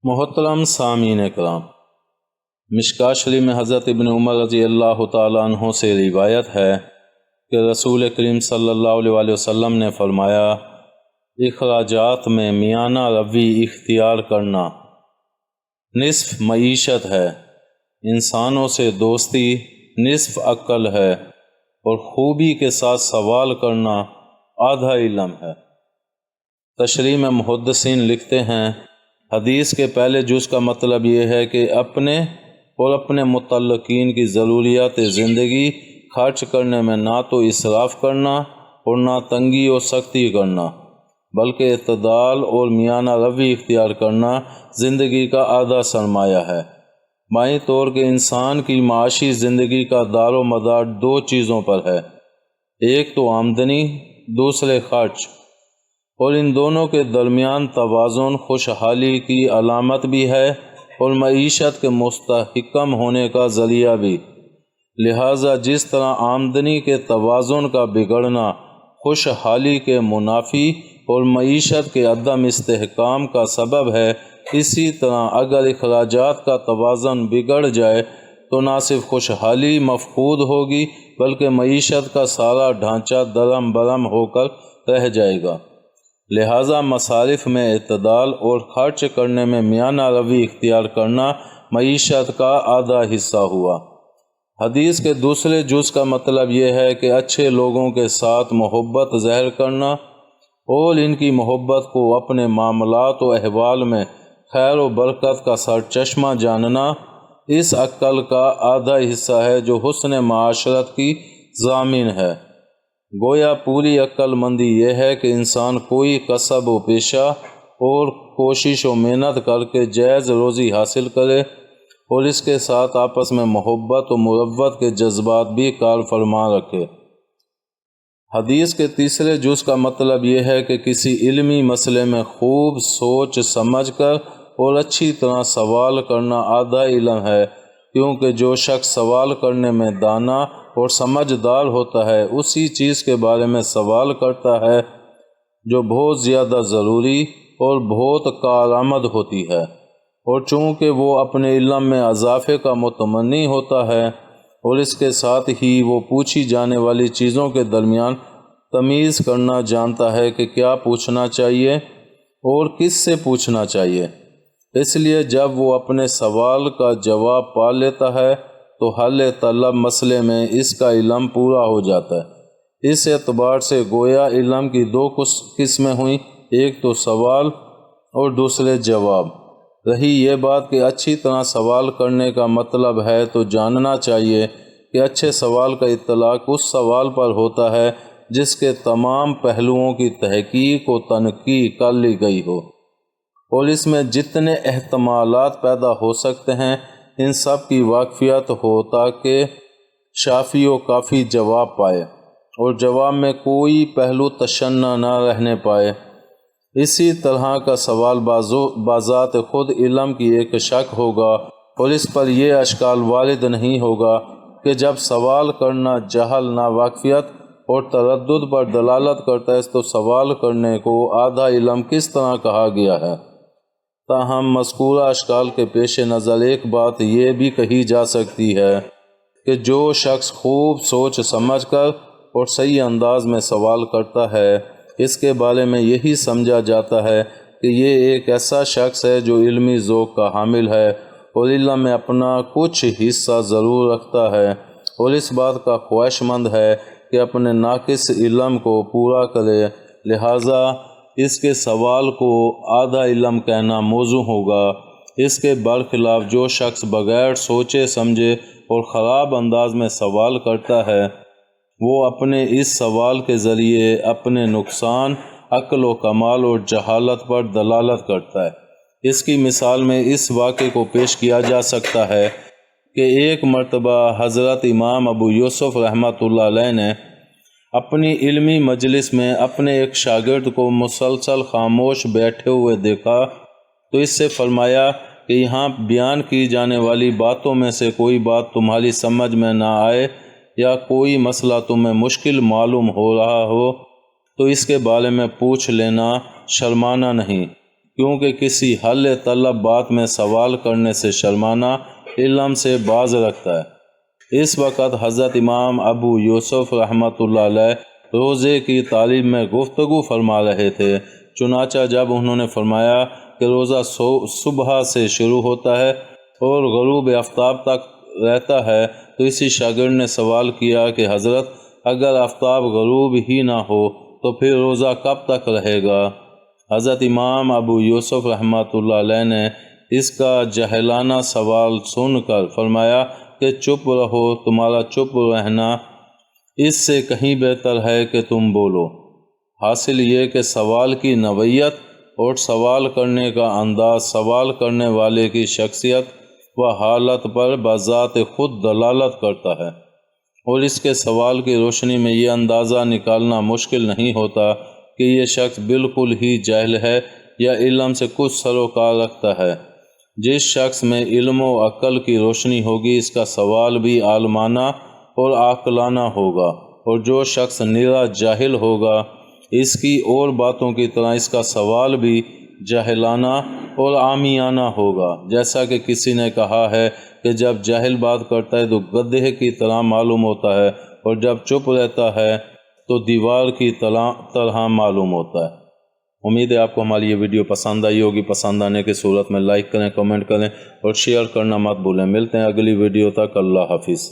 محترم سامعین کرام، مشکوٰۃ شریف میں حضرت ابن عمر رضی اللہ تعالیٰ عنہ سے روایت ہے کہ رسول کریم صلی اللہ علیہ وسلم نے فرمایا، اخراجات میں میانہ روی اختیار کرنا نصف معیشت ہے، انسانوں سے دوستی نصف عقل ہے، اور خوبی کے ساتھ سوال کرنا آدھا علم ہے۔ تشریح میں محدثین لکھتے ہیں، حدیث کے پہلے جز کا مطلب یہ ہے کہ اپنے اور اپنے متعلقین کی ضروریات زندگی خرچ کرنے میں نہ تو اسراف کرنا اور نہ تنگی اور سختی کرنا، بلکہ اعتدال اور میانہ روی اختیار کرنا زندگی کا آدھا سرمایہ ہے۔ بائیں طور کہ انسان کی معاشی زندگی کا دار و مدار دو چیزوں پر ہے، ایک تو آمدنی، دوسرے خرچ، اور ان دونوں کے درمیان توازن خوشحالی کی علامت بھی ہے اور معیشت کے مستحکم ہونے کا ذریعہ بھی۔ لہٰذا جس طرح آمدنی کے توازن کا بگڑنا خوشحالی کے منافی اور معیشت کے عدم استحکام کا سبب ہے، اسی طرح اگر اخراجات کا توازن بگڑ جائے تو نہ صرف خوشحالی مفقود ہوگی بلکہ معیشت کا سارا ڈھانچہ درہم برہم ہو کر رہ جائے گا۔ لہٰذا مصارف میں اعتدال اور خرچ کرنے میں میانہ روی اختیار کرنا معیشت کا آدھا حصہ ہوا۔ حدیث کے دوسرے جز کا مطلب یہ ہے کہ اچھے لوگوں کے ساتھ محبت ظاہر کرنا اور ان کی محبت کو اپنے معاملات و احوال میں خیر و برکت کا سرچشمہ جاننا اس عقل کا آدھا حصہ ہے جو حسن معاشرت کی ضامن ہے۔ گویا پوری عقل مندی یہ ہے کہ انسان کوئی کسب و پیشہ اور کوشش و محنت کر کے جائز روزی حاصل کرے اور اس کے ساتھ آپس میں محبت و مروت کے جذبات بھی کار فرما رکھے۔ حدیث کے تیسرے جز کا مطلب یہ ہے کہ کسی علمی مسئلے میں خوب سوچ سمجھ کر اور اچھی طرح سوال کرنا آدھا علم ہے، کیونکہ جو شخص سوال کرنے میں دانا اور سمجھدار ہوتا ہے اسی چیز کے بارے میں سوال کرتا ہے جو بہت زیادہ ضروری اور بہت کارآمد ہوتی ہے، اور چونکہ وہ اپنے علم میں اضافے کا متمنی ہوتا ہے اور اس کے ساتھ ہی وہ پوچھی جانے والی چیزوں کے درمیان تمیز کرنا جانتا ہے کہ کیا پوچھنا چاہیے اور کس سے پوچھنا چاہیے، اس لیے جب وہ اپنے سوال کا جواب پا لیتا ہے تو حل طلب مسئلے میں اس کا علم پورا ہو جاتا ہے۔ اس اعتبار سے گویا علم کی دو قسمیں ہوئیں، ایک تو سوال اور دوسرے جواب۔ رہی یہ بات کہ اچھی طرح سوال کرنے کا مطلب ہے تو جاننا چاہیے کہ اچھے سوال کا اطلاق اس سوال پر ہوتا ہے جس کے تمام پہلوؤں کی تحقیق و تنقیح کر لی گئی ہو اور اس میں جتنے احتمالات پیدا ہو سکتے ہیں ان سب کی واقفیت ہو تاکہ شافی و کافی جواب پائے اور جواب میں کوئی پہلو تشنع نہ رہنے پائے۔ اسی طرح کا سوال بذات خود علم کی ایک شک ہوگا اور اس پر یہ اشکال وارد نہیں ہوگا کہ جب سوال کرنا جہل، ناواقفیت اور تردد پر دلالت کرتا ہے تو سوال کرنے کو آدھا علم کس طرح کہا گیا ہے۔ تاہم مذکورہ اشکال کے پیش نظر ایک بات یہ بھی کہی جا سکتی ہے کہ جو شخص خوب سوچ سمجھ کر اور صحیح انداز میں سوال کرتا ہے اس کے بارے میں یہی سمجھا جاتا ہے کہ یہ ایک ایسا شخص ہے جو علمی ذوق کا حامل ہے اور علم میں اپنا کچھ حصہ ضرور رکھتا ہے اور اس بات کا خواہش مند ہے کہ اپنے ناقص علم کو پورا کرے، لہٰذا اس کے سوال کو آدھا علم کہنا موزوں ہوگا۔ اس کے برخلاف جو شخص بغیر سوچے سمجھے اور خراب انداز میں سوال کرتا ہے وہ اپنے اس سوال کے ذریعے اپنے نقصان، عقل و کمال اور جہالت پر دلالت کرتا ہے۔ اس کی مثال میں اس واقعے کو پیش کیا جا سکتا ہے کہ ایک مرتبہ حضرت امام ابو یوسف رحمۃ اللہ علیہ نے اپنی علمی مجلس میں اپنے ایک شاگرد کو مسلسل خاموش بیٹھے ہوئے دیکھا تو اس سے فرمایا کہ یہاں بیان کی جانے والی باتوں میں سے کوئی بات تمہاری سمجھ میں نہ آئے یا کوئی مسئلہ تمہیں مشکل معلوم ہو رہا ہو تو اس کے بارے میں پوچھ لینا شرمانا نہیں، کیونکہ کسی حل طلب بات میں سوال کرنے سے شرمانا علم سے باز رکھتا ہے۔ اس وقت حضرت امام ابو یوسف رحمۃ اللہ علیہ روزے کی تعلیم میں گفتگو فرما رہے تھے، چنانچہ جب انہوں نے فرمایا کہ روزہ صبح سے شروع ہوتا ہے اور غروب آفتاب تک رہتا ہے، تو اسی شاگرد نے سوال کیا کہ حضرت اگر آفتاب غروب ہی نہ ہو تو پھر روزہ کب تک رہے گا؟ حضرت امام ابو یوسف رحمۃ اللہ علیہ نے اس کا جاہلانہ سوال سن کر فرمایا کہ چپ رہو، تمہارا چپ رہنا اس سے کہیں بہتر ہے کہ تم بولو۔ حاصل یہ کہ سوال کی نوعیت اور سوال کرنے کا انداز سوال کرنے والے کی شخصیت و حالت پر بذات خود دلالت کرتا ہے، اور اس کے سوال کی روشنی میں یہ اندازہ نکالنا مشکل نہیں ہوتا کہ یہ شخص بالکل ہی جاہل ہے یا علم سے کچھ سروکار رکھتا ہے۔ جس شخص میں علم و عقل کی روشنی ہوگی اس کا سوال بھی عالمانہ اور عاقلانہ ہوگا، اور جو شخص نرا جاہل ہوگا اس کی اور باتوں کی طرح اس کا سوال بھی جاہلانہ اور عامیانہ ہوگا۔ جیسا کہ کسی نے کہا ہے کہ جب جاہل بات کرتا ہے تو گدھے کی طرح معلوم ہوتا ہے، اور جب چپ رہتا ہے تو دیوار کی طرح معلوم ہوتا ہے۔ امید ہے آپ کو ہماری یہ ویڈیو پسند آئی ہوگی۔ پسند آنے کی صورت میں لائک کریں، کمنٹ کریں اور شیئر کرنا مت بھولیں۔ ملتے ہیں اگلی ویڈیو تک، اللہ حافظ۔